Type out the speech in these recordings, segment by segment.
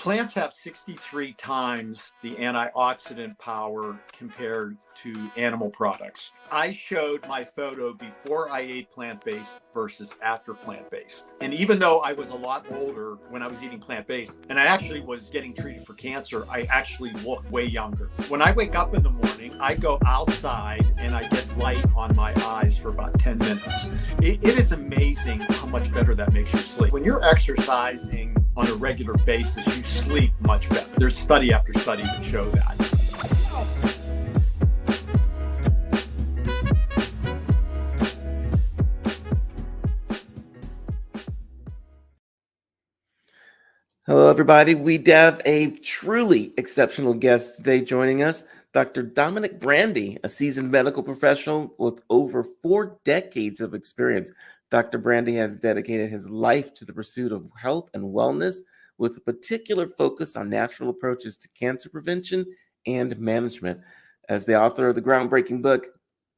Plants have 63 times the antioxidant power compared to animal products. I showed my photo before I ate plant-based versus after plant-based. And even though I was a lot older when I was eating plant-based, and I actually was getting treated for cancer, I actually look way younger. When I wake up in the morning, I go outside and I get light on my eyes for about 10 minutes. It is amazing how much better that makes you sleep. When you're exercising on a regular basis, you sleep much better. There's study after study that show that. Hello, everybody. We have a truly exceptional guest today joining us, Dr. Dominic Brandy, a seasoned medical professional with over 4 decades of experience. Dr. Brandy has dedicated his life to the pursuit of health and wellness, with a particular focus on natural approaches to cancer prevention and management. As the author of the groundbreaking book,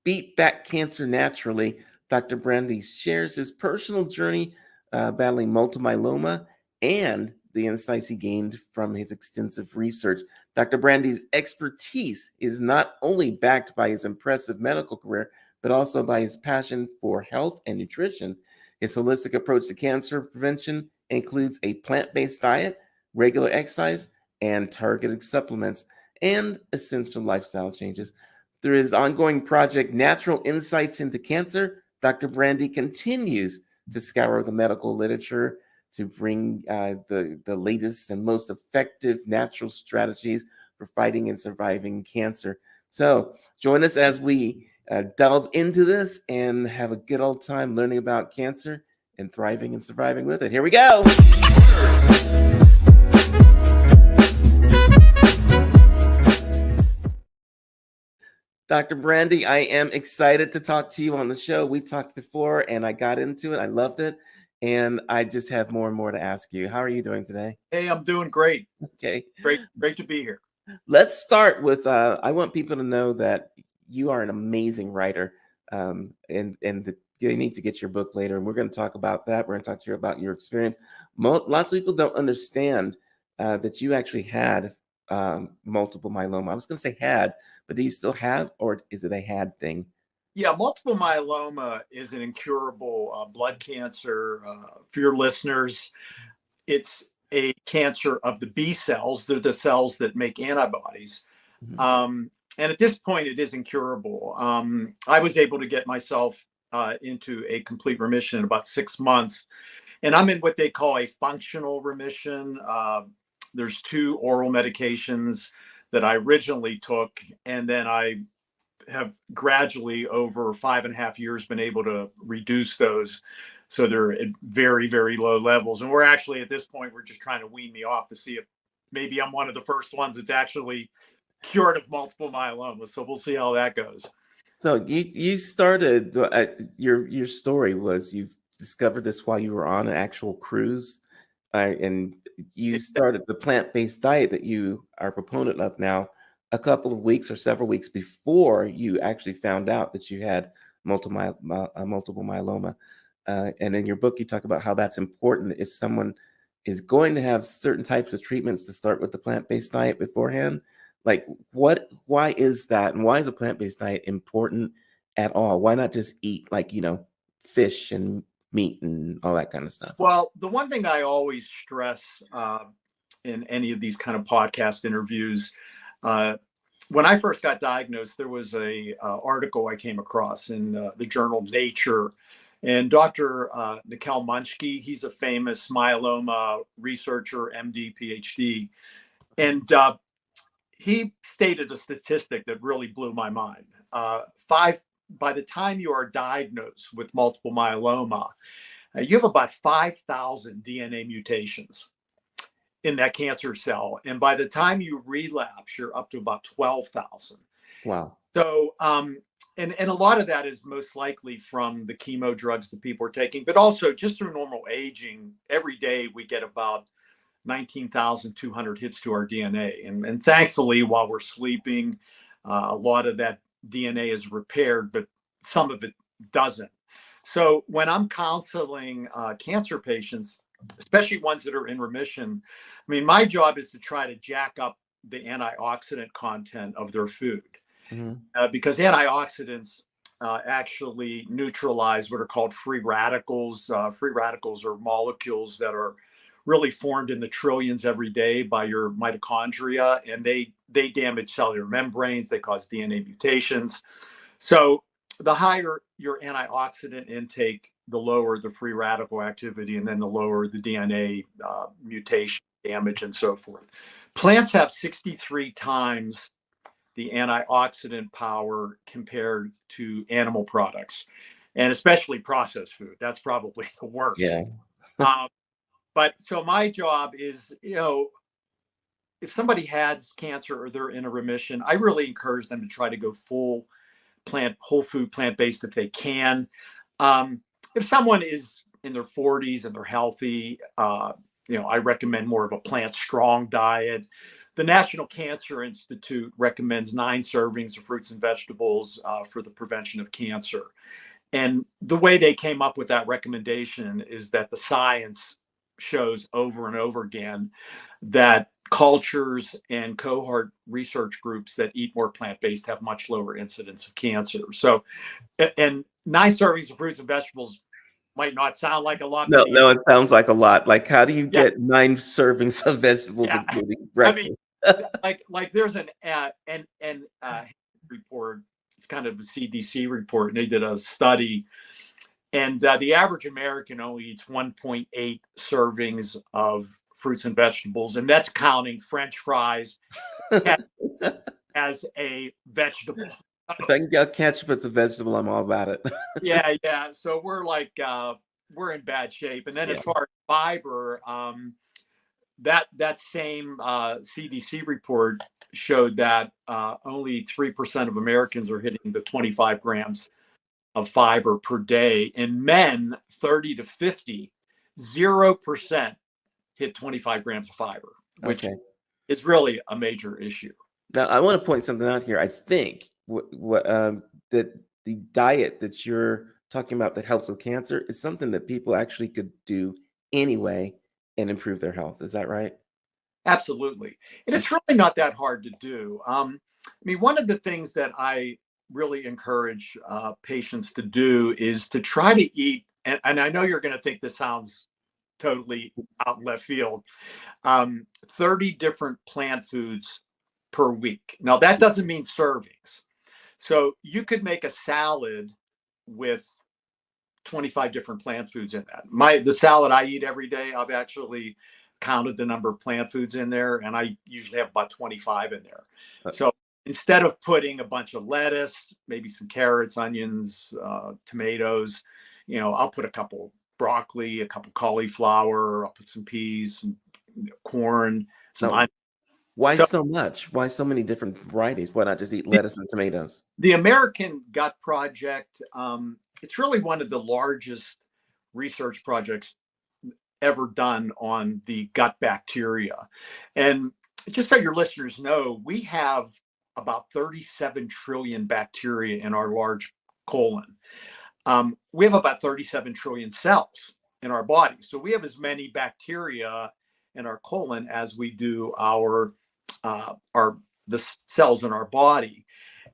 Beat Back Cancer Naturally, Dr. Brandy shares his personal journey battling multiple myeloma and the insights he gained from his extensive research. Dr. Brandy's expertise is not only backed by his impressive medical career, but also by his passion for health and nutrition. His holistic approach to cancer prevention includes a plant-based diet, regular exercise, and targeted supplements, and essential lifestyle changes. Through his ongoing project, Natural Insights into Cancer, Dr. Brandy continues to scour the medical literature to bring the latest and most effective natural strategies for fighting and surviving cancer. So join us as we delve into this and have a good old time learning about cancer and thriving and surviving with it. Here we go. Dr. Brandy, I am excited to talk to you on the show. We talked before and I got into it. I loved it. And I just have more and more to ask you. How are you doing today? Hey, I'm doing great. Okay. Great to be here. Let's start with, I want people to know that you are an amazing writer, and they need to get your book later. And we're going to talk about that. We're going to talk to you about your experience. Lots of people don't understand that you actually had multiple myeloma. I was going to say had, but do you still have, or is it a had thing? Yeah, multiple myeloma is an incurable blood cancer. For your listeners, it's a cancer of the B cells. They're the cells that make antibodies. And at this point, it is incurable. I was able to get myself into a complete remission in about 6 months. And I'm in what they call a functional remission. There's 2 oral medications that I originally took, and then I have gradually over 5.5 years been able to reduce those. So they're at very, very low levels. And we're actually at this point, we're just trying to wean me off to see if maybe I'm one of the first ones that's actually cured of multiple myeloma. So we'll see how that goes. So you started, your story was you discovered this while you were on an actual cruise, and you started the plant-based diet that you are a proponent of now a couple of weeks or several weeks before you actually found out that you had multiple myeloma. And in your book, you talk about how that's important if someone is going to have certain types of treatments to start with the plant-based diet beforehand. Like why is that? And why is a plant-based diet important at all? Why not just eat fish and meat and all that kind of stuff? Well, the one thing I always stress in any of these kind of podcast interviews, when I first got diagnosed, there was a article I came across in the journal Nature, and Dr. Nikhil Munchki, he's a famous myeloma researcher, MD, PhD, and he stated a statistic that really blew my mind. By the time you are diagnosed with multiple myeloma, you have about 5,000 DNA mutations in that cancer cell. And by the time you relapse, you're up to about 12,000. Wow. So, and a lot of that is most likely from the chemo drugs that people are taking, but also just through normal aging. Every day we get about 19,200 hits to our DNA. And thankfully, while we're sleeping, a lot of that DNA is repaired, but some of it doesn't. So when I'm counseling cancer patients, especially ones that are in remission, I mean, my job is to try to jack up the antioxidant content of their food, because antioxidants actually neutralize what are called free radicals. Free radicals are molecules that are really formed in the trillions every day by your mitochondria, and they damage cellular membranes. They cause DNA mutations. So the higher your antioxidant intake, the lower the free radical activity, and then the lower the DNA mutation damage and so forth. Plants have 63 times the antioxidant power compared to animal products, and especially processed food. That's probably the worst. Yeah. But so my job is, if somebody has cancer or they're in a remission, I really encourage them to try to go full whole food, plant-based if they can. If someone is in their 40s and they're healthy, I recommend more of a plant strong diet. The National Cancer Institute recommends 9 servings of fruits and vegetables for the prevention of cancer. And the way they came up with that recommendation is that the science shows over and over again that cultures and cohort research groups that eat more plant-based have much lower incidence of cancer. So, and 9 servings of fruits and vegetables might not sound like a lot. No, it sounds like a lot. Like, how do you Yeah. get 9 servings of vegetables, including breakfast? I mean, like there's an report. It's kind of a CDC report, and they did a study, and the average American only eats 1.8 servings of fruits and vegetables, and that's counting French fries as a vegetable. If I can get ketchup as a vegetable, I'm all about it. Yeah. So we're we're in bad shape. And then as far as fiber, that same CDC report showed that only 3% of Americans are hitting the 25 grams of fiber per day. In men, 30 to 50, 0% hit 25 grams of fiber, which is really a major issue. Now, I want to point something out here. I think that the diet that you're talking about that helps with cancer is something that people actually could do anyway and improve their health. Is that right? Absolutely. And it's really not that hard to do. I mean, one of the things that I really encourage patients to do is to try to eat, and I know you're going to think this sounds totally out in left field, 30 different plant foods per week. Now, that doesn't mean servings. So you could make a salad with 25 different plant foods in that. The salad I eat every day, I've actually counted the number of plant foods in there, and I usually have about 25 in there. So instead of putting a bunch of lettuce, maybe some carrots, onions, tomatoes, I'll put a couple broccoli, a couple cauliflower, I'll put some peas, some corn, some onions. Why so much? Why so many different varieties? Why not just eat lettuce and tomatoes? The American Gut Project, it's really one of the largest research projects ever done on the gut bacteria. And just so your listeners know, we have about 37 trillion bacteria in our large colon. We have about 37 trillion cells in our body. So we have as many bacteria in our colon as we do the cells in our body.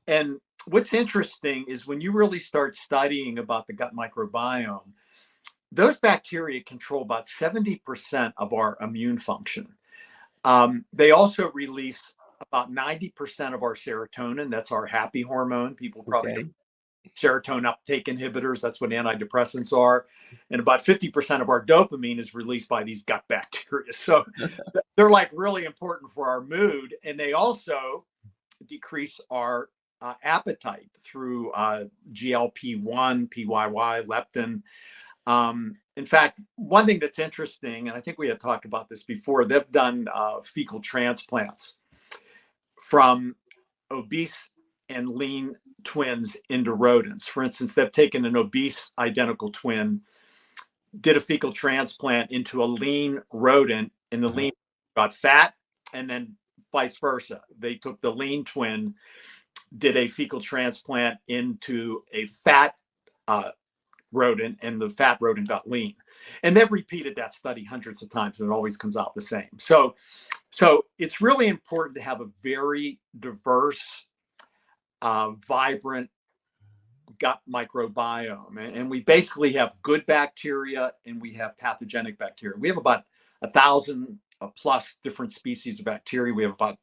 And what's interesting is when you really start studying about the gut microbiome, those bacteria control about 70% of our immune function. They also release about 90% of our serotonin. That's our happy hormone. People probably know serotonin uptake inhibitors. That's what antidepressants are. And about 50% of our dopamine is released by these gut bacteria. So they're like really important for our mood. And they also decrease our appetite through GLP-1, PYY, leptin. In fact, one thing that's interesting, and I think we had talked about this before, they've done fecal transplants from obese and lean twins into rodents. For instance, they've taken an obese identical twin, did a fecal transplant into a lean rodent, and the lean got fat, and then vice versa. They took the lean twin, did a fecal transplant into a fat rodent, and the fat rodent got lean. And they've repeated that study hundreds of times, and it always comes out the same. So it's really important to have a very diverse, vibrant gut microbiome. And we basically have good bacteria and we have pathogenic bacteria. We have about 1,000 plus different species of bacteria. We have about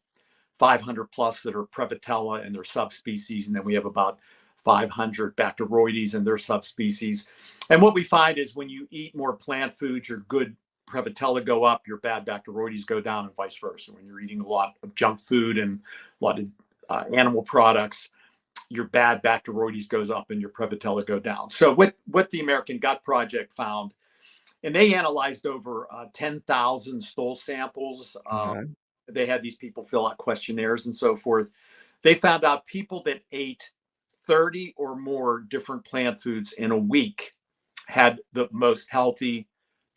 500 plus that are Prevotella and their subspecies. And then we have about 500 Bacteroides and their subspecies. And what we find is when you eat more plant foods, your good Prevotella go up, your bad Bacteroides go down, and vice versa. When you're eating a lot of junk food and a lot of animal products, your bad Bacteroides goes up and your Prevotella go down. So what the American Gut Project found, and they analyzed over 10,000 stool samples. They had these people fill out questionnaires and so forth. They found out people that ate 30 or more different plant foods in a week had the most healthy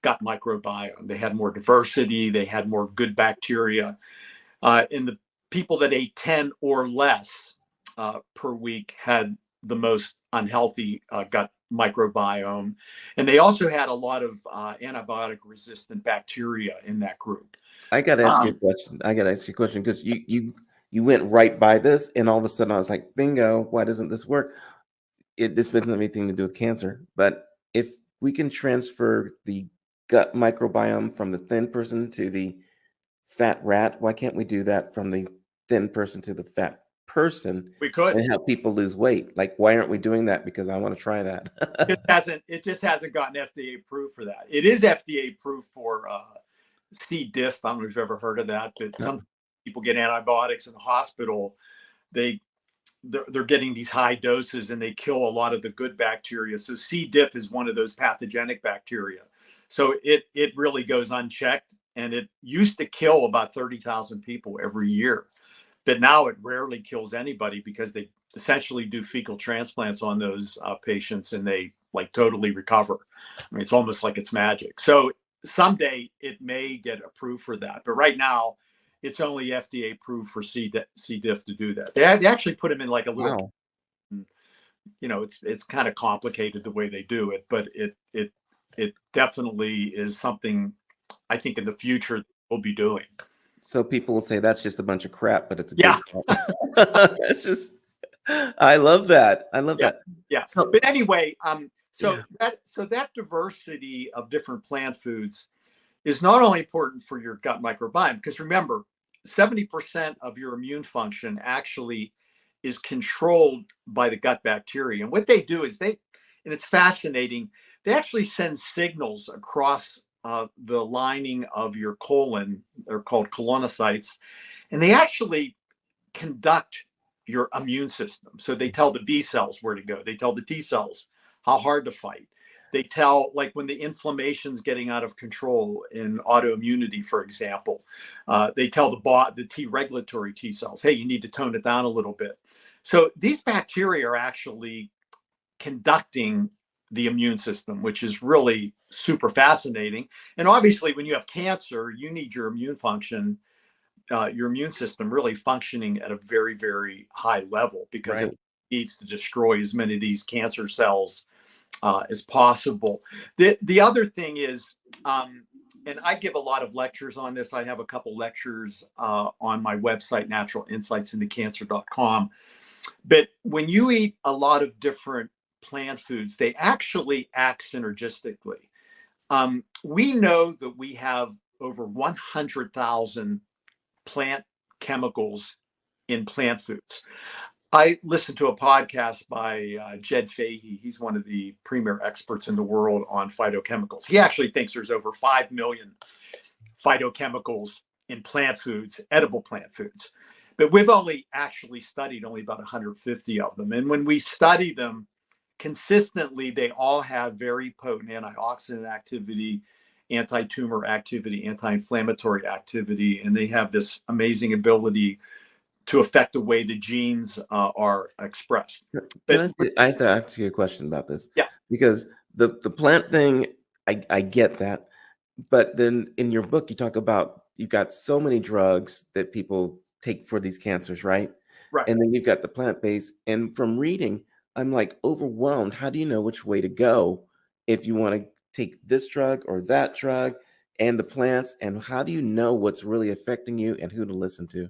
gut microbiome. They had more diversity. They had more good bacteria. And the people that ate 10 or less per week had the most unhealthy gut microbiome. And they also had a lot of antibiotic resistant bacteria in that group. I got to ask you a question. Because you went right by this, and all of a sudden I was like, bingo, why doesn't this work? This doesn't have anything to do with cancer. But if we can transfer the gut microbiome from the thin person to the fat rat, why can't we do that from the thin person to the fat person? We could. And help people lose weight. Like, why aren't we doing that? Because I want to try that. It just hasn't gotten FDA approved for that. It is FDA approved for C. diff. I don't know if you've ever heard of that, but some people get antibiotics in the hospital. They're getting these high doses and they kill a lot of the good bacteria. So C. diff is one of those pathogenic bacteria. So it really goes unchecked, and it used to kill about 30,000 people every year. But now it rarely kills anybody because they essentially do fecal transplants on those patients, and they like totally recover. I mean, it's almost like it's magic. So someday it may get approved for that. But right now, it's only FDA approved for C. diff to do that. They actually put them in like a little, wow. You know, it's kind of complicated the way they do it, but it definitely is something I think in the future we'll be doing. So people will say that's just a bunch of crap, but it's a good crap. It's just, I love that. I love that. Yeah. So, but anyway, that diversity of different plant foods is not only important for your gut microbiome, because remember, 70% of your immune function actually is controlled by the gut bacteria. And what they do is and it's fascinating, they actually send signals across the lining of your colon. They're called colonocytes, and they actually conduct your immune system. So they tell the B cells where to go. They tell the T cells how hard to fight. They tell, like, when the inflammation's getting out of control in autoimmunity, for example, they tell the T regulatory T cells, hey, you need to tone it down a little bit. So these bacteria are actually conducting the immune system, which is really super fascinating. And obviously, when you have cancer, you need your immune function, your immune system really functioning at a very, very high level, because it needs to destroy as many of these cancer cells as possible. The other thing is, and I give a lot of lectures on this. I have a couple lectures on my website, naturalinsightsintocancer.com. But when you eat a lot of different plant foods, they actually act synergistically. We know that we have over 100,000 plant chemicals in plant foods. I listened to a podcast by Jed Fahey. He's one of the premier experts in the world on phytochemicals. He actually thinks there's over 5 million phytochemicals in plant foods, edible plant foods. But we've only actually studied only about 150 of them. And when we study them consistently, they all have very potent antioxidant activity, anti-tumor activity, anti-inflammatory activity, and they have this amazing ability to affect the way the genes are expressed. But I have to ask you a question about this. Yeah. Because the plant thing, I get that. But then in your book, you talk about you've got so many drugs that people take for these cancers, right? Right. And then you've got the plant-based. And from reading, I'm like overwhelmed. How do you know which way to go if you want to take this drug or that drug and the plants? And how do you know what's really affecting you and who to listen to?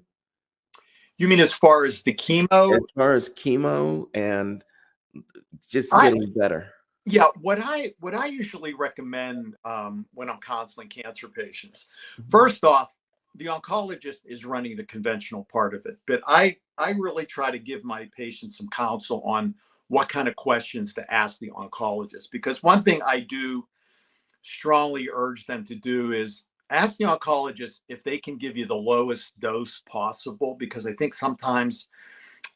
You mean as far as the chemo? As far as chemo and just I getting better. Yeah, what I usually recommend when I'm counseling cancer patients, Mhm. first off, the oncologist is running the conventional part of it, but I really try to give my patients some counsel on what kind of questions to ask the oncologist, because one thing I do strongly urge them to do is ask the oncologist if they can give you the lowest dose possible, because I think sometimes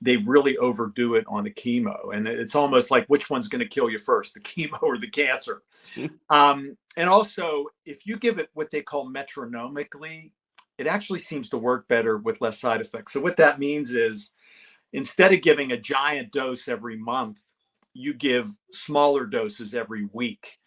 they really overdo it on the chemo, and it's almost like which one's going to kill you first, the chemo or the cancer. And also, if you give it what they call metronomically, it actually seems to work better with less side effects. So what that means is, instead of giving a giant dose every month, you give smaller doses every week,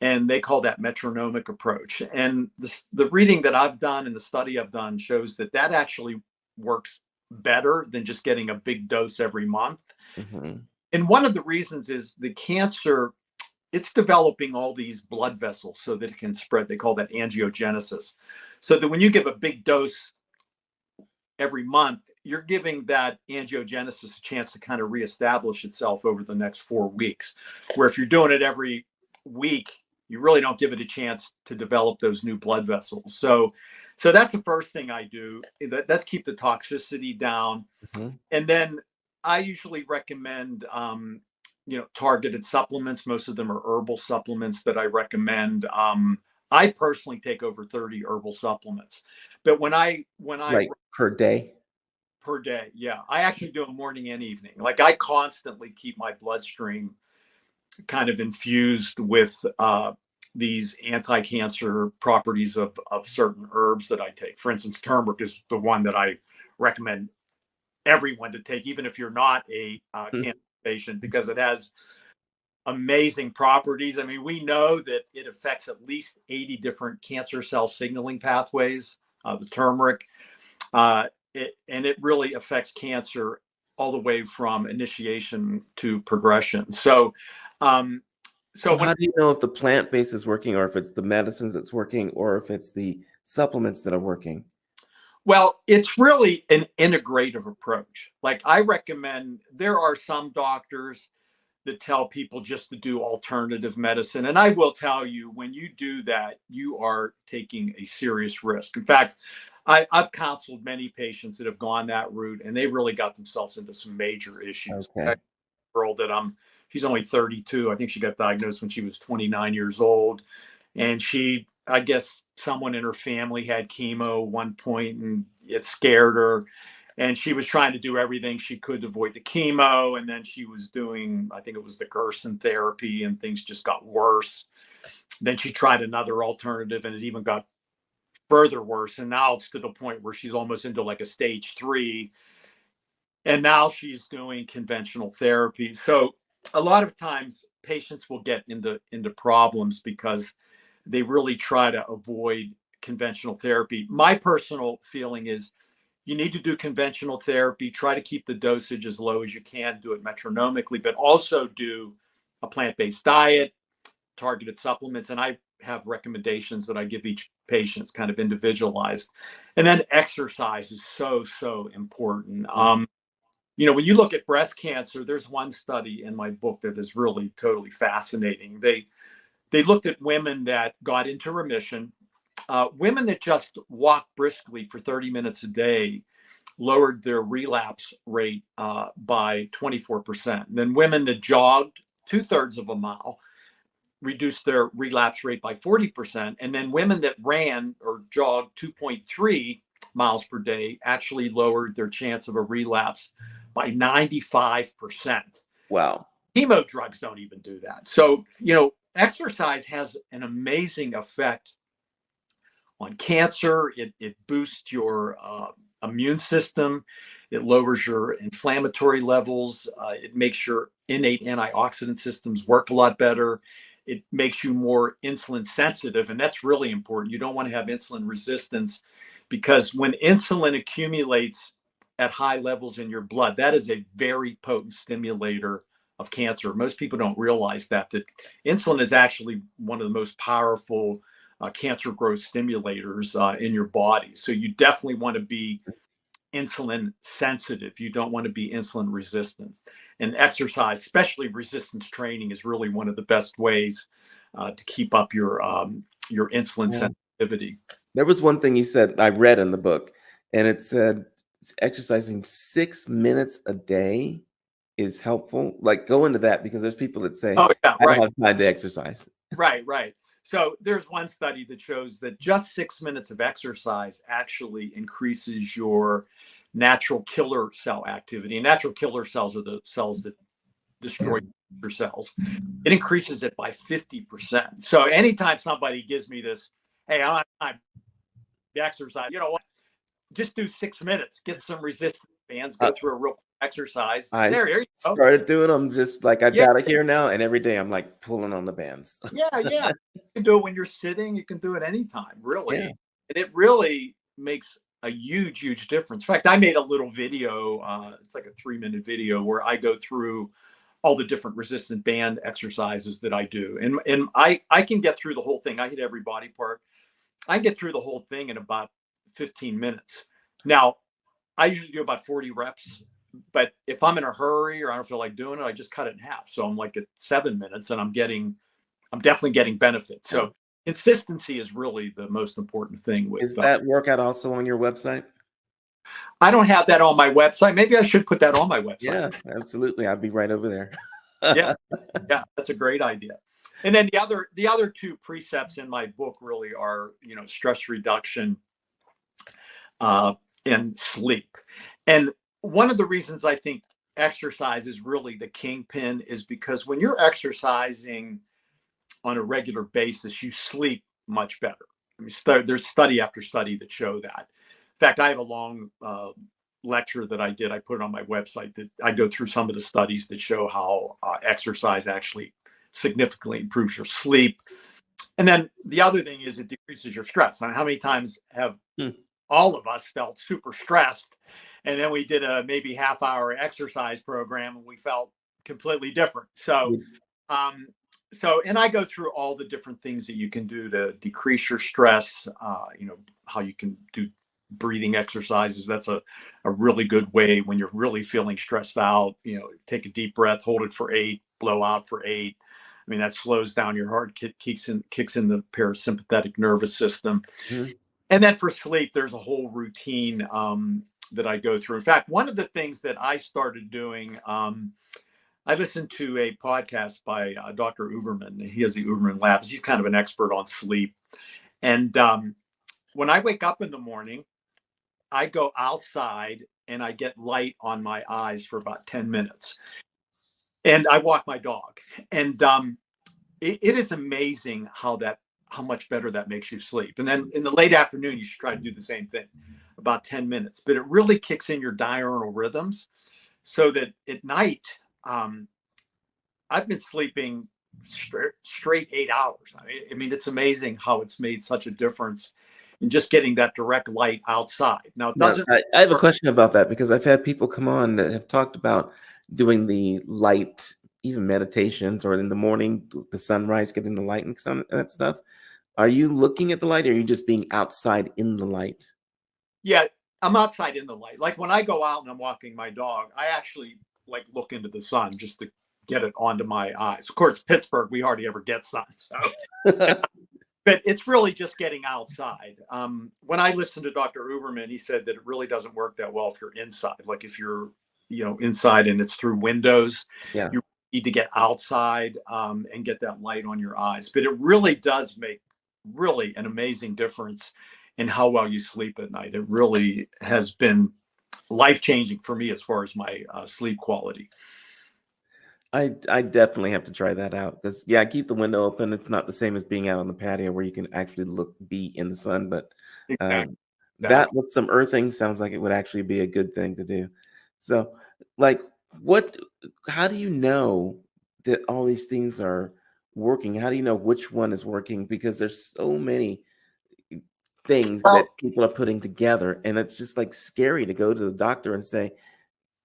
and they call that metronomic approach. And the reading that I've done and the study I've done shows that that actually works better than just getting a big dose every month. Mhm. And one of the reasons is the cancer, it's developing all these blood vessels so that it can spread. They call that angiogenesis. So that when you give a big dose every month, you're giving that angiogenesis a chance to kind of reestablish itself over the next 4 weeks. Where if you're doing it every week, you really don't give it a chance to develop those new blood vessels. So that's the first thing I do. That's keep the toxicity down. Mhm. And then I usually recommend, targeted supplements. Most of them are herbal supplements that I recommend. I personally take over 30 herbal supplements, but when I Like per day. per day, yeah, I actually do them morning and evening. Like I constantly keep my bloodstream kind of infused with these anti-cancer properties of certain herbs that I take. For instance, turmeric is the one that I recommend everyone to take, even if you're not a Mm. cancer patient, because it has amazing properties. I mean, we know that it affects at least 80 different cancer cell signaling pathways, the turmeric, uh, and it really affects cancer all the way from initiation to progression. Um, so So when how do you know if the plant base is working or if it's the medicines that's working or if it's the supplements that are working? Well, it's really an integrative approach. Like I recommend, there are some doctors that tell people just to do alternative medicine. And I will tell you, when you do that, you are taking a serious risk. In fact, I've counseled many patients that have gone that route, and they really got themselves into some major issues. Okay. That girl that she's only 32. I think she got diagnosed when she was 29 years old. And I guess someone in her family had chemo at one point and it scared her, and she was trying to do everything she could to avoid the chemo, and then she was doing, I think it was the Gerson therapy, and things just got worse. Then she tried another alternative and it even got further worse, and now it's to the point where she's almost into like a stage 3, and now she's doing conventional therapy. So a lot of times patients will get into problems because they really try to avoid conventional therapy. My personal feeling is you need to do conventional therapy, try to keep the dosage as low as you can, do it metronomically, but also do a plant-based diet, targeted supplements. And I have recommendations that I give each patient. It's kind of individualized. And then exercise is so important. Mhm. When you look at breast cancer, there's one study in my book that is really totally fascinating. They looked at women that got into remission. Women that just walked briskly for 30 minutes a day lowered their relapse rate by 24%. And then women that jogged 2/3 of a mile reduced their relapse rate by 40%. And then women that ran or jogged 2.3 miles per day actually lowered their chance of a relapse by 95%. Wow. Chemo drugs don't even do that. So, exercise has an amazing effect on cancer. It boosts your immune system. It lowers your inflammatory levels. It makes your innate antioxidant systems work a lot better. It makes you more insulin sensitive. And that's really important. You don't want to have insulin resistance, because when insulin accumulates at high levels in your blood, that is a very potent stimulator of cancer. Most people don't realize that insulin is actually one of the most powerful cancer growth stimulators in your body. So you definitely want to be insulin sensitive. You don't want to be insulin resistant. And exercise, especially resistance training, is really one of the best ways to keep up your insulin sensitivity. There was one thing you said I read in the book, and it said exercising 6 minutes a day is helpful. Like, go into that, because there's people that say, oh yeah, I right, don't have time to exercise. right. So there's one study that shows that just 6 minutes of exercise actually increases your natural killer cell activity. And natural killer cells are the cells that destroy your cells. It increases it by 50%. So anytime somebody gives me this, hey, I don't have time to exercise, you know what? Just do 6 minutes, get some resistance bands, go through a real exercise. I There you go. started doing them, just like I've got it here now, and every day I'm like pulling on the bands. Yeah. You can do it when you're sitting. You can do it anytime, really. Yeah. And it really makes a huge difference. In fact, I made a little video. It's like a 3-minute video where I go through all the different resistant band exercises that I do. And I can get through the whole thing. I hit every body part. I get through the whole thing in about 15 minutes. Now, I usually do about 40 reps, but if I'm in a hurry or I don't feel like doing it, I just cut it in half. So I'm like at 7 minutes, and I'm definitely getting benefits. So consistency is really the most important thing. Is that workout also on your website? I don't have that on my website. Maybe I should put that on my website. Yeah, absolutely. I'll be right over there. yeah, that's a great idea. And then the other two precepts in my book really are, stress reduction and sleep. And one of the reasons I think exercise is really the kingpin is because when you're exercising on a regular basis, you sleep much better. I mean, there's study after study that show that. In fact, I have a long lecture that I did. I put it on my website that I go through some of the studies that show how exercise actually significantly improves your sleep. And then the other thing is it decreases your stress. I mean, how many times have all of us felt super stressed, and then we did a maybe half-hour exercise program and we felt completely different. So, and I go through all the different things that you can do to decrease your stress. How you can do breathing exercises. That's a really good way when you're really feeling stressed out. Take a deep breath, hold it for 8, blow out for 8. I mean, that slows down your heart, kicks in the parasympathetic nervous system. And then for sleep, there's a whole routine that I go through. In fact, one of the things that I started doing, I listened to a podcast by Dr. Uberman. He has the Uberman Labs. He's kind of an expert on sleep. And when I wake up in the morning, I go outside and I get light on my eyes for about 10 minutes. And I walk my dog. And it is amazing how much better that makes you sleep. And then in the late afternoon, you should try to do the same thing, about 10 minutes. But it really kicks in your diurnal rhythms so that at night, I've been sleeping straight 8 hours. I mean, it's amazing how it's made such a difference in just getting that direct light outside. Now, it doesn't. I have a question about that, because I've had people come on that have talked about doing the light, even meditations, or in the morning, the sunrise, getting the light and that stuff. Are you looking at the light, or are you just being outside in the light? Yeah, I'm outside in the light. Like when I go out and I'm walking my dog, I actually look into the sun just to get it onto my eyes. Of course, Pittsburgh, we hardly ever get sun. So, but it's really just getting outside. When I listened to Dr. Uberman, he said that it really doesn't work that well if you're inside. Like if you're, inside and it's through windows, you need to get outside and get that light on your eyes. But it really does make really an amazing difference in how well you sleep at night. It really has been life-changing for me as far as my sleep quality. I definitely have to try that out, because I keep the window open. It's not the same as being out on the patio where you can actually be in the sun, but that with some earthing sounds like it would actually be a good thing to do. So how do you know that all these things are working? How do you know which one is working? Because there's so many things that people are putting together, and it's just scary to go to the doctor and say,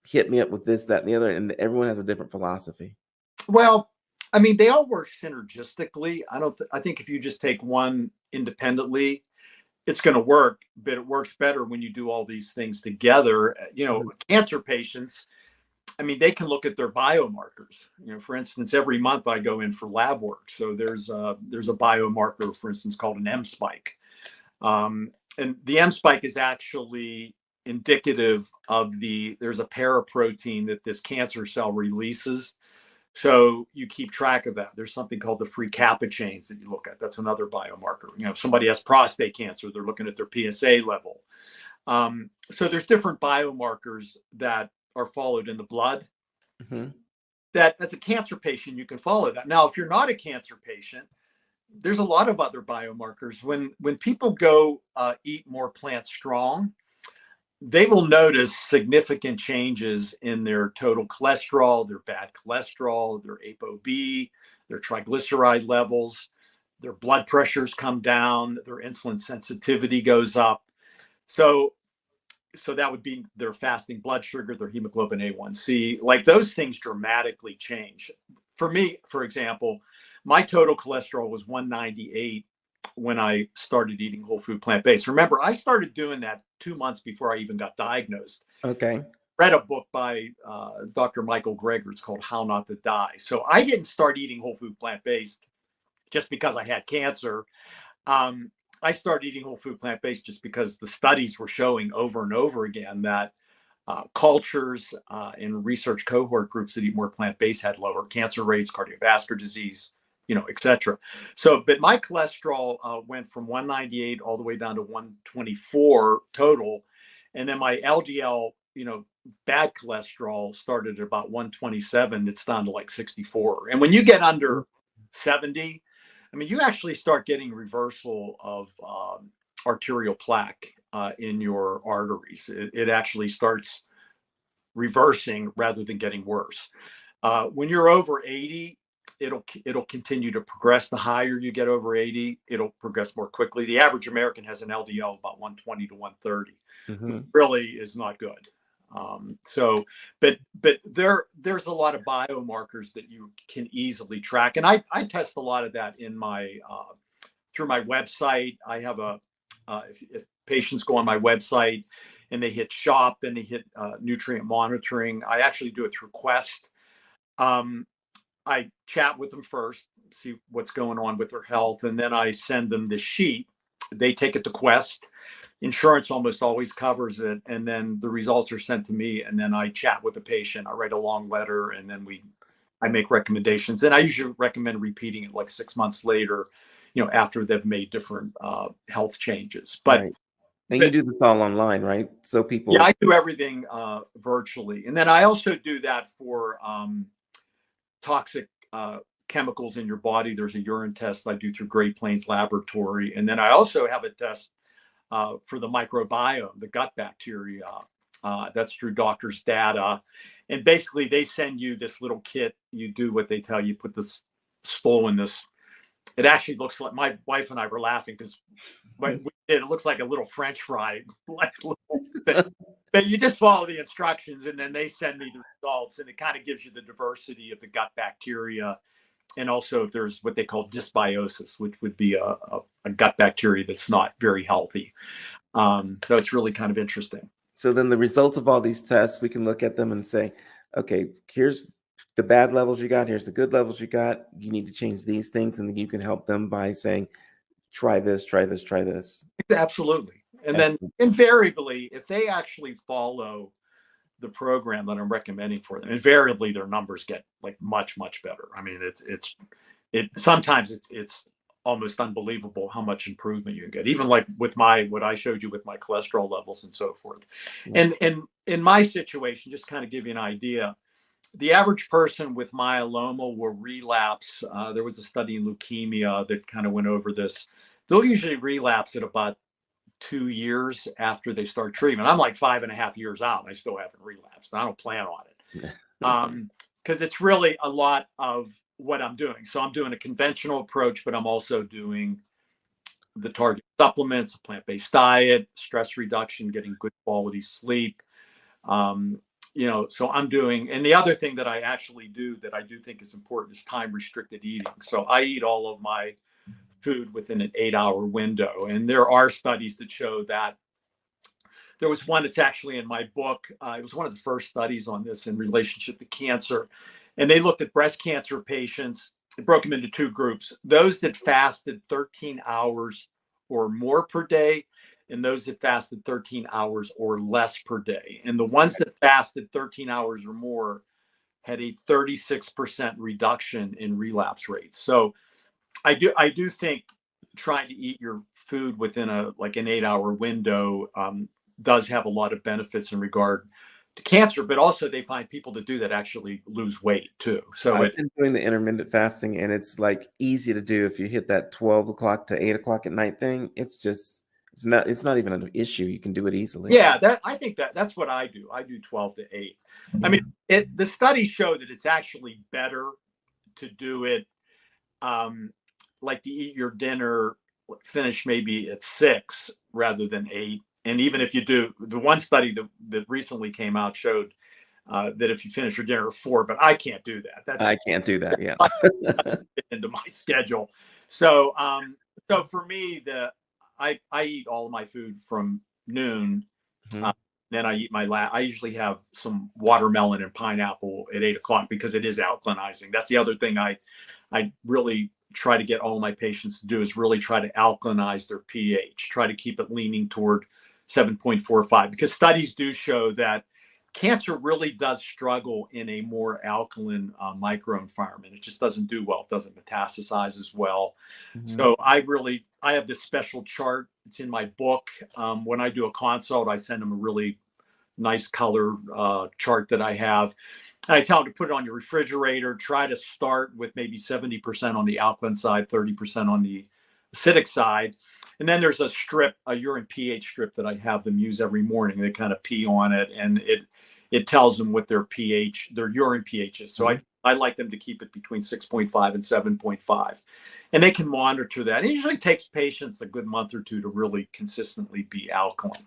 hit me up with this, that, and the other, and everyone has a different philosophy. Well, I mean, they all work synergistically. I think if you just take one independently, it's going to work, but it works better when you do all these things together. Cancer patients, I mean, they can look at their biomarkers. For instance, every month I go in for lab work. So there's a biomarker, for instance, called an M spike. And the M spike is actually indicative of there's a paraprotein that this cancer cell releases. So you keep track of that. There's something called the free kappa chains that you look at. That's another biomarker. If somebody has prostate cancer, they're looking at their PSA level. So there's different biomarkers that are followed in the blood. Mm-hmm. That as a cancer patient, you can follow that. Now, if you're not a cancer patient, there's a lot of other biomarkers. When people go eat more plant strong, they will notice significant changes in their total cholesterol, their bad cholesterol, their ApoB, their triglyceride levels, their blood pressures come down, their insulin sensitivity goes up. So that would be their fasting blood sugar, their hemoglobin A1C, like those things dramatically change. For me, for example, my total cholesterol was 198 when I started eating whole food plant-based. Remember, I started doing that 2 months before I even got diagnosed. Okay. Read a book by Dr. Michael Greger. It's called How Not to Die. So I didn't start eating whole food plant-based just because I had cancer. I started eating whole food plant-based just because the studies were showing over and over again that cultures in research cohort groups that eat more plant-based had lower cancer rates, cardiovascular disease, et cetera. So, but my cholesterol went from 198 all the way down to 124 total. And then my LDL, bad cholesterol started at about 127. It's down to like 64. And when you get under 70, I mean, you actually start getting reversal of arterial plaque in your arteries. It actually starts reversing rather than getting worse. When you're over 80, it'll continue to progress. The higher you get over 80, it'll progress more quickly. The average American has an LDL about 120 to 130. Mm-hmm. Really is not good. But there's a lot of biomarkers that you can easily track, and I test a lot of that in my through my website. I have if patients go on my website and they hit shop, then they hit nutrient monitoring. I actually do it through Quest. I chat with them first, see what's going on with their health, and then I send them the sheet. They take it to Quest. Insurance almost always covers it, and then the results are sent to me, and then I chat with the patient. I write a long letter, and then I make recommendations. And I usually recommend repeating it like 6 months later, after they've made different health changes. But right. And you do this all online, right? So people. Yeah, I do everything virtually, and then I also do that for toxic chemicals in your body. There's a urine test I do through Great Plains Laboratory, and then I also have a test for the microbiome, the gut bacteria. That's through doctors' data. And basically, they send you this little kit. You do what they tell you, put this stool in this. It actually looks like, my wife and I were laughing because it looks like a little French fry. But you just follow the instructions, and then they send me the results. And it kind of gives you the diversity of the gut bacteria. And also if there's what they call dysbiosis, which would be a gut bacteria that's not very healthy. So it's really kind of interesting. So then the results of all these tests, we can look at them and say, okay, here's the bad levels you got. Here's the good levels you got. You need to change these things. And then you can help them by saying, try this, try this, try this. Absolutely. And then invariably, if they actually follow the program that I'm recommending for them, invariably their numbers get like much, much better. I mean, sometimes it's almost unbelievable how much improvement you can get, even like with what I showed you with my cholesterol levels and so forth. And in my situation, just kind of give you an idea, the average person with myeloma will relapse. There was a study in leukemia that kind of went over this. They'll usually relapse at about 2 years after they start treatment. I'm like 5.5 years out, and I still haven't relapsed. I don't plan on it because it's really a lot of what I'm doing. So I'm doing a conventional approach, but I'm also doing the target supplements, plant-based diet, stress reduction, getting good quality sleep. so I'm doing, and the other thing that I actually do that I do think is important is time restricted eating. So I eat all of my food within an 8-hour window. And there are studies that show that. There was one that's actually in my book. It was one of the first studies on this in relationship to cancer. And they looked at breast cancer patients. It broke them into two groups: those that fasted 13 hours or more per day, and those that fasted 13 hours or less per day. And the ones that fasted 13 hours or more had a 36% reduction in relapse rates. So I do think trying to eat your food within an 8-hour window does have a lot of benefits in regard to cancer, but also they find people that do that actually lose weight too. So I've been doing the intermittent fasting, and it's like easy to do if you hit that 12 o'clock to 8 o'clock at night thing. It's not even an issue. You can do it easily. Yeah, I think that's what I do. I do 12 to 8. I mean, the studies show that it's actually better to do it like to eat your dinner, finish maybe at 6 rather than 8. And even if you do, the one study that recently came out showed that if you finish your dinner at 4, but I can't do that. I can't do that. Yeah. Into my schedule. So so for me, I eat all of my food from noon. Mhm. Then I eat I usually have some watermelon and pineapple at 8 o'clock because it is alkalinizing. That's the other thing I really try to get all my patients to do, is really try to alkalinize their pH, try to keep it leaning toward 7.45, because studies do show that cancer really does struggle in a more alkaline microenvironment. It just doesn't do well. It doesn't metastasize as well. Mhm. So I have this special chart. It's in my book. When I do a consult, I send them a really nice color chart that I have. I tell them to put it on your refrigerator. Try to start with maybe 70% on the alkaline side, 30% on the acidic side. And then there's a urine pH strip that I have them use every morning. They kind of pee on it, and it tells them what their urine pH is. So I like them to keep it between 6.5 and 7.5. And they can monitor that. It usually takes patients a good month or two to really consistently be alkaline.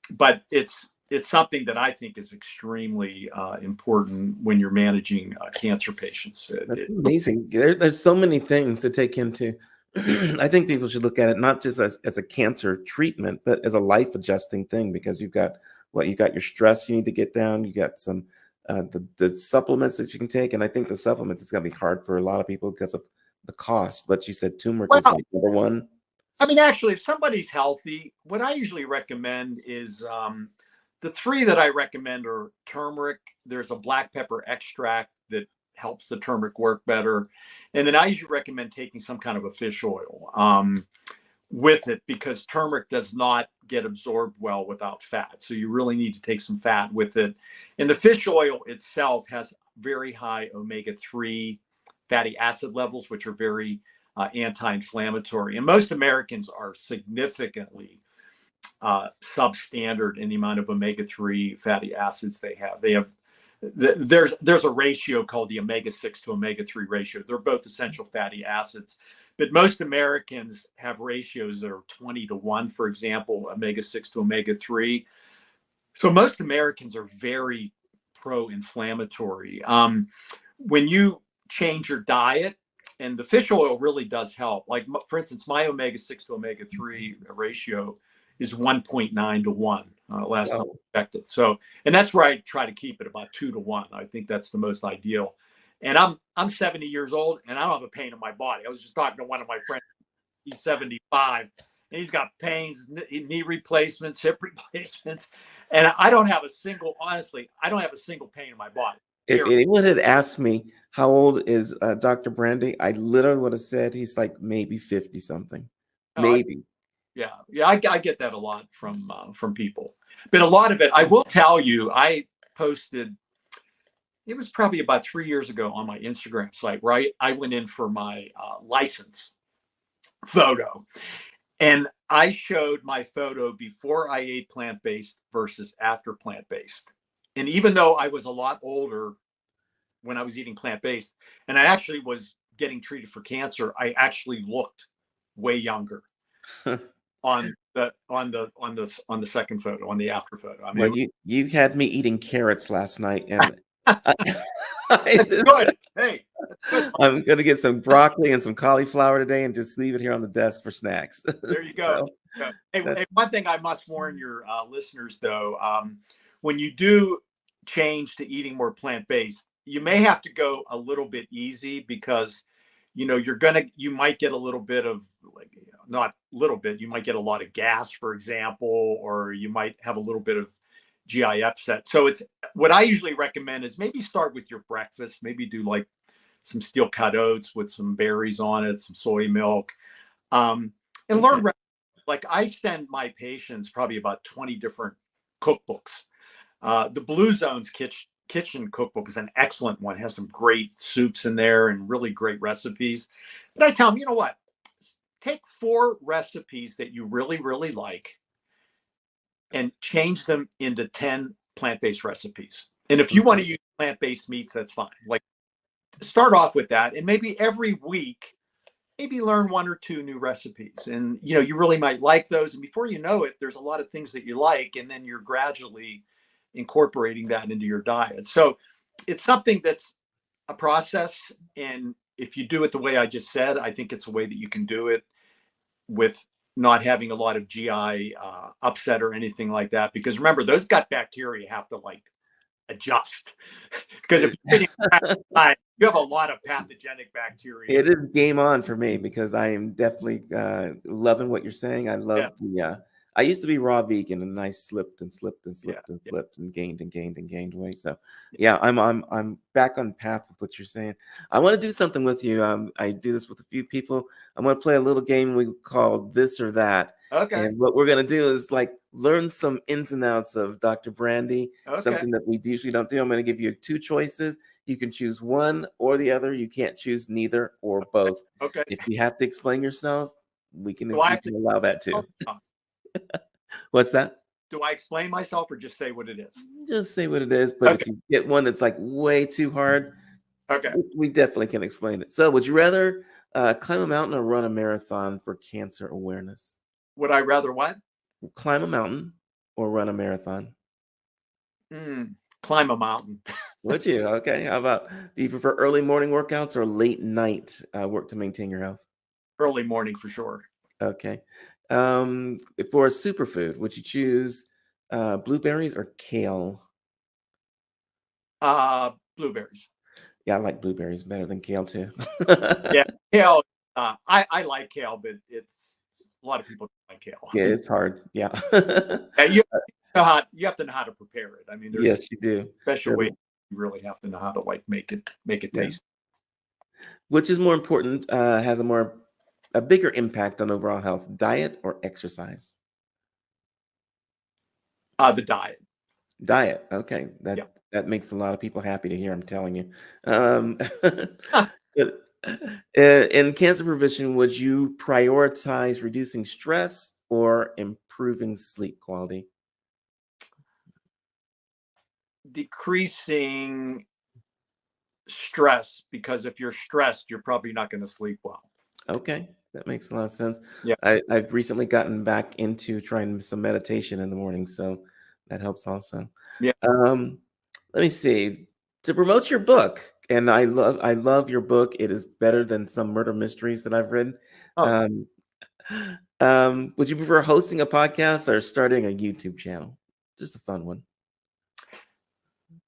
But it's something that I think is extremely important when you're managing cancer patients. That's amazing. There's so many things to take into. I think people should look at it not just as a cancer treatment, but as a life adjusting thing, because you got your stress you need to get down. You got some the supplements that you can take, and I think the supplements is going to be hard for a lot of people because of the cost. But you said turmeric is like number one. I mean, actually, if somebody's healthy, what I usually recommend is the three that I recommend are turmeric. There's a black pepper extract that helps the turmeric work better. And then I usually recommend taking some kind of a fish oil with it, because turmeric does not get absorbed well without fat. So you really need to take some fat with it. And the fish oil itself has very high omega-3 fatty acid levels, which are very anti-inflammatory. And most Americans are significantly substandard in the amount of omega-3 fatty acids they have. There's a ratio called the omega-6 to omega-3 ratio. They're both essential fatty acids, but most Americans have ratios that are 20 to 1, for example, omega-6 to omega-3. So most Americans are very pro-inflammatory. When you change your diet, and the fish oil really does help. Like, for instance, my omega-6 to omega-3 ratio is 1.9 to 1 last time I checked it. So, and that's where I try to keep it about 2 to 1. I think that's the most ideal. And I'm 70 years old, and I don't have a pain in my body. I was just talking to one of my friends. He's 75, and he's got pains, knee replacements, hip replacements, and I don't have a single pain in my body. If anyone had asked me how old is Dr. Brandy, I literally would have said he's like maybe 50 something, maybe. I get that a lot from people, but a lot of it, I will tell you, I posted. It was probably about 3 years ago on my Instagram site, right? I went in for my license photo, and I showed my photo before I ate plant-based versus after plant-based. And even though I was a lot older when I was eating plant-based, and I actually was getting treated for cancer, I actually looked way younger. on the second photo, on the after photo. I Well, mean, you had me eating carrots last night, and I, it's good. Hey, that's good. I'm gonna get some broccoli and some cauliflower today, and just leave it here on the desk for snacks. There you go. So Hey, that, hey, one thing I must warn your listeners, though, when you do change to eating more plant-based, you may have to go a little bit easy because, you might get a little bit of like, not little bit, you might get a lot of gas, for example, or you might have a little bit of GI upset. So it's what I usually recommend is maybe start with your breakfast, maybe do like some steel cut oats with some berries on it, some soy milk, and okay. learn. Like I send my patients probably about 20 different cookbooks. The Blue Zone's kitchen cookbook is an excellent one. It has some great soups in there and really great recipes. But I tell them, you know what? Take 4 recipes that you really, really like and change them into 10 plant-based recipes. And if you want Mhm. to use plant-based meats, that's fine. Like start off with that. And maybe every week maybe learn 1 or 2 new recipes, and you really might like those, and before you know it there's a lot of things that you like, and then you're gradually incorporating that into your diet. So it's something that's a process, and if you do it the way I just said, I think it's a way that you can do it with not having a lot of GI upset or anything like that, because remember those gut bacteria have to like adjust because if you're eating you have a lot of pathogenic bacteria. It is game on for me because I am definitely loving what you're saying. I Yeah, love the. I used to be raw vegan, and I slipped and slipped and yeah, slipped and yeah, slipped and gained weight. So yeah. yeah, I'm back on path with what you're saying. I want to do something with you. I do this with a few people. I'm going to play a little game we call this or that, Okay, and what we're going to do is like learn some ins and outs of Dr. Brandy, okay, something that we usually don't do. I'm going to give you 2 choices. You can choose one or the other. You can't choose neither or both. okay. If you have to explain yourself, we can Do I we have to can allow that too. oh, What's that? do I explain myself or just say what it is? Just say what it is. But Okay, if you get one that's like way too hard, okay. we definitely can explain it. So, would you rather climb a mountain or run a marathon for cancer awareness? Would I rather what? Climb a mountain or run a marathon? Climb a mountain. Would you? Okay. How about, do you prefer early morning workouts or late night work to maintain your health? Early morning for sure. Okay. For a superfood, would you choose blueberries or kale? Blueberries. Yeah, I like blueberries better than kale too. Yeah, kale. I like kale, but it's a lot of people don't like kale. Yeah, it's hard. Yeah. Yeah, you have to know how to prepare it. I mean, there's Yes, you do. special Yeah, ways you really have to know how to like make it yeah. taste. Which is more important, has a bigger impact on overall health, diet or exercise? The diet. Diet. Okay. Yeah. That makes a lot of people happy to hear, I'm telling you. Um, but, in cancer prevention, would you prioritize reducing stress or improving sleep quality? Decreasing stress, because if you're stressed, you're probably not going to sleep well. Okay, that makes a lot of sense. Yeah. I've recently gotten back into trying some meditation in the morning, so that helps also. Yeah. Um, Let me see. To promote your book, and I love your book. It is better than some murder mysteries that I've read. Oh, Um, would you prefer hosting a podcast or starting a YouTube channel? Just a fun one.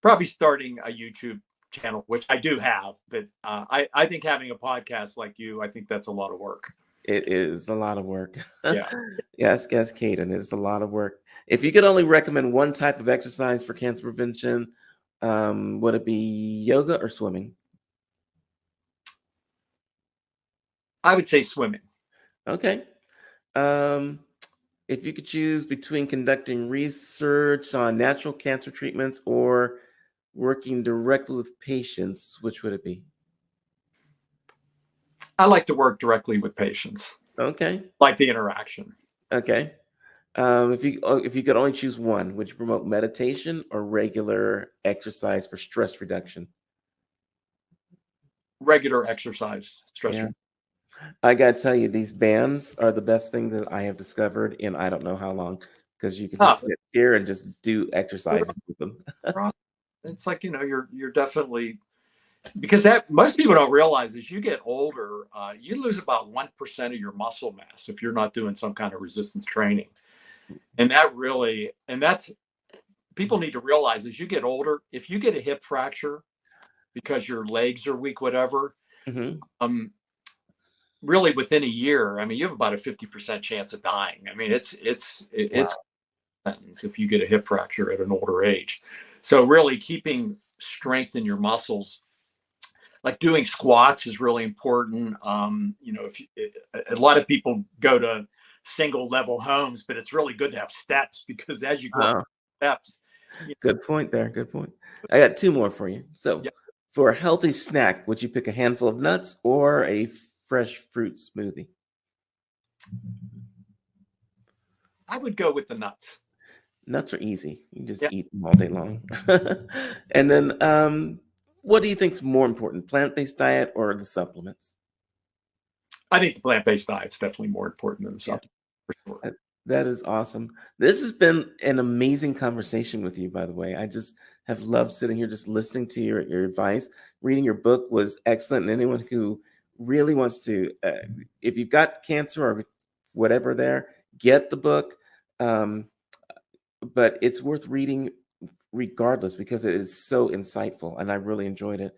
probably starting a YouTube channel, which I do have, but I think having a podcast like you, I think that's a lot of work. It is a lot of work. Yeah. Yes, Caden, it is a lot of work. If you could only recommend one type of exercise for cancer prevention, would it be yoga or swimming? I would say swimming. Okay. Um, if you could choose between conducting research on natural cancer treatments or working directly with patients, which would it be? I like to work directly with patients, Okay. like the interaction. Okay. If you could only choose one, would you promote meditation or regular exercise for stress reduction? Regular exercise, stress. Yeah. I got to tell you, these bands are the best thing that I have discovered in I don't know how long, because you can Huh. just sit here and just do exercises with them. It's like, you're definitely, because that most people don't realize as you get older, you lose about 1% of your muscle mass if you're not doing some kind of resistance training. And that's people need to realize as you get older, if you get a hip fracture because your legs are weak, whatever, Mhm. really within a year, I mean, you have about a 50% chance of dying. I mean, it's Wow. sentence if you get a hip fracture at an older age. So really keeping strength in your muscles, like doing squats, is really important. If a lot of people go to single level homes, but it's really good to have steps, because as you go up Wow. steps, Good point there. Good point. I got two more for you. So, yeah, for a healthy snack, would you pick a handful of nuts or a fresh fruit smoothie? I would go with the nuts. Nuts are easy. You can just Yeah, eat them all day long. And then, what do you think's more important, plant-based diet or the supplements? I think the plant-based diet's definitely more important than the Yeah. supplement, for sure. That is awesome. This has been an amazing conversation with you, by the way. I just have loved sitting here, just listening to your advice. Reading your book was excellent. And anyone who really wants to, if you've got cancer or whatever there, get the book. Um, but it's worth reading regardless because it is so insightful. And I really enjoyed it.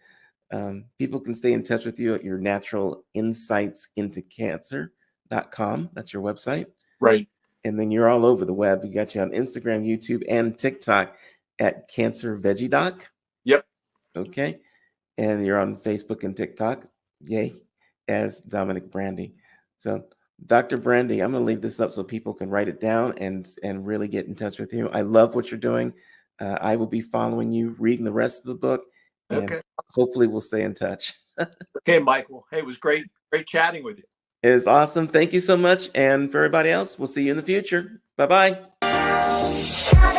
People can stay in touch with you at your natural insights into cancer.com. That's your website. Right. And then you're all over the web. We got you on Instagram, YouTube, and TikTok at Cancer Veggie Doc. Yep. Okay. And you're on Facebook and TikTok, yay, as Dominic Brandy. So, Dr. Brandy, I'm going to leave this up so people can write it down and really get in touch with you. I love what you're doing. I will be following you, reading the rest of the book, and Okay. hopefully we'll stay in touch. Okay, Michael. Hey, it was great chatting with you. It is awesome. Thank you so much. And for everybody else, we'll see you in the future. Bye bye.